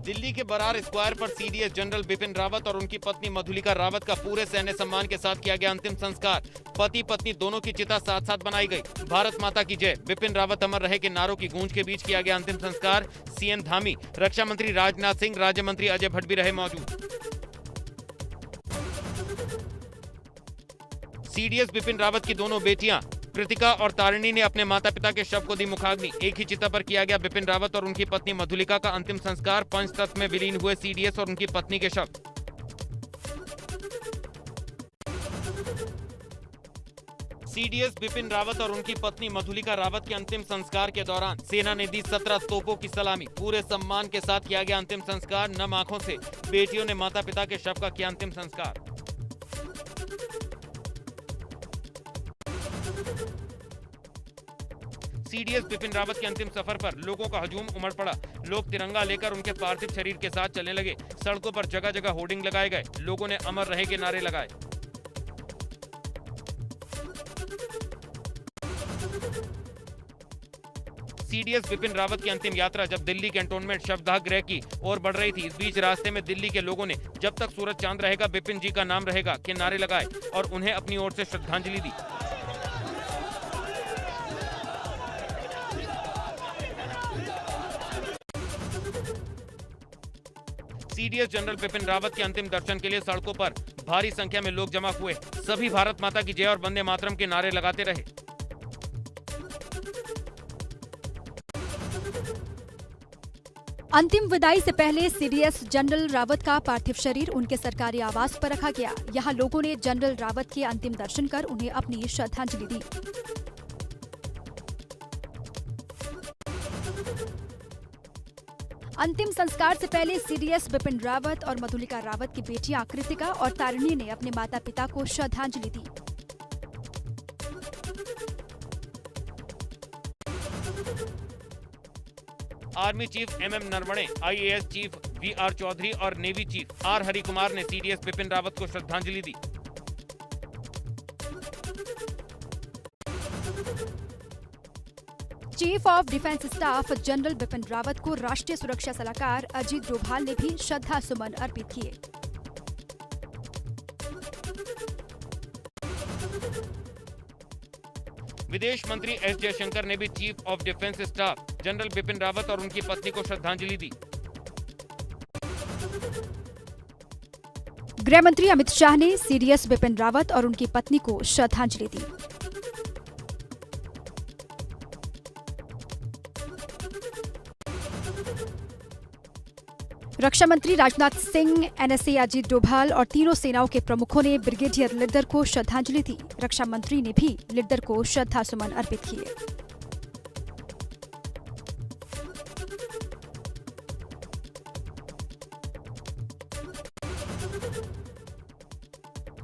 दिल्ली के बरार स्क्वायर पर CDS general Bipin Rawat और उनकी पत्नी मधुलिका रावत का पूरे सैन्य सम्मान के साथ किया गया अंतिम संस्कार। पति पत्नी दोनों की चिता साथ साथ बनाई गई। भारत माता की जय, बिपिन रावत अमर रहे के नारों की गूंज के बीच किया गया अंतिम संस्कार। सीएन धामी, रक्षा मंत्री राजनाथ सिंह, राज्य मंत्री अजय भट्ट भी रहे मौजूद। सीडीएस बिपिन रावत की दोनों बेटियां कृतिका और तारिणी ने अपने माता पिता के शव को दी मुखाग्नि। एक ही चिता पर किया गया बिपिन रावत और उनकी पत्नी मधुलिका का अंतिम संस्कार। पंचतत्व में विलीन हुए सीडीएस और उनकी पत्नी के शव। सीडीएस बिपिन रावत और उनकी पत्नी मधुलिका रावत के अंतिम संस्कार के दौरान सेना ने दी 17 तोपों की सलामी। पूरे सम्मान के साथ किया गया अंतिम संस्कार। नम आंखों से बेटियों ने माता पिता के शव का किया अंतिम संस्कार। सीडीएस बिपिन रावत के अंतिम सफर पर लोगों का हजूम उमड़ पड़ा। लोग तिरंगा लेकर उनके पार्थिव शरीर के साथ चलने लगे। सड़कों पर जगह जगह होर्डिंग लगाए गए। लोगों ने अमर रहे के नारे लगाए। सीडीएस बिपिन रावत की अंतिम यात्रा जब दिल्ली कैंटोनमेंट शवदाह गृह की ओर बढ़ रही थी, इस बीच रास्ते में दिल्ली के लोगों ने जब तक सूरज चांद रहेगा बिपिन जी का नाम रहेगा के नारे लगाए और उन्हें अपनी ओर से श्रद्धांजलि दी। सीडीएस जनरल बिपिन रावत के अंतिम दर्शन के लिए सड़कों पर भारी संख्या में लोग जमा हुए। सभी भारत माता की जय और वंदे मातरम के नारे लगाते रहे। अंतिम विदाई से पहले सीडीएस जनरल रावत का पार्थिव शरीर उनके सरकारी आवास पर रखा गया। यहां लोगों ने जनरल रावत के अंतिम दर्शन कर उन्हें अपनी श्रद्धांजलि दी। अंतिम संस्कार से पहले सीडीएस बिपिन रावत और मधुलिका रावत की बेटियां कृतिका और तारिणी ने अपने माता पिता को श्रद्धांजलि दी। Army chief MM Naravane, IAS chief VR Chaudhari और navy chief R Hari Kumar ने सीडीएस बिपिन रावत को श्रद्धांजलि दी। Chief of defence staff general Bipin Rawat को राष्ट्रीय सुरक्षा सलाहकार अजीत डोभाल ने भी श्रद्धा सुमन अर्पित किए। विदेश मंत्री एस जयशंकर ने भी chief of defence staff general Bipin Rawat और उनकी पत्नी को श्रद्धांजलि दी। गृह मंत्री अमित शाह ने सीडीएस बिपिन रावत और उनकी पत्नी को श्रद्धांजलि दी। रक्षा मंत्री राजनाथ सिंह, एनएसए अजीत डोभाल और तीनों सेनाओं के प्रमुखों ने ब्रिगेडियर लिद्दर को श्रद्धांजलि दी। रक्षा मंत्री ने भी लिद्दर को श्रद्धा सुमन अर्पित किए।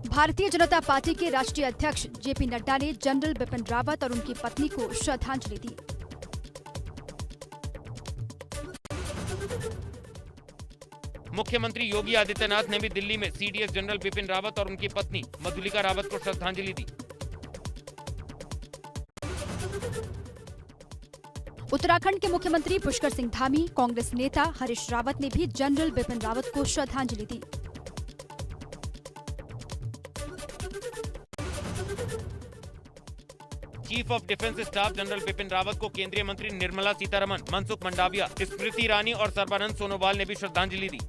भारतीय जनता पार्टी के राष्ट्रीय अध्यक्ष जेपी नड्डा ने जनरल बिपिन रावत और उनकी पत्नी को श्रद्धांजलि दी। मुख्यमंत्री योगी आदित्यनाथ ने भी दिल्ली में सीडीएस जनरल बिपिन रावत और उनकी पत्नी मधुलिका रावत को श्रद्धांजलि दी। उत्तराखंड के मुख्यमंत्री पुष्कर सिंह धामी, कांग्रेस नेता हरीश रावत ने भी जनरल बिपिन रावत को श्रद्धांजलि दी। Chief of defence staff general Bipin Rawat को केंद्रीय मंत्री निर्मला सीतारमण, मनसुख मंडाविया, स्मृति ईरानी और सर्बानंद सोनोवाल ने भी श्रद्धांजलि दी।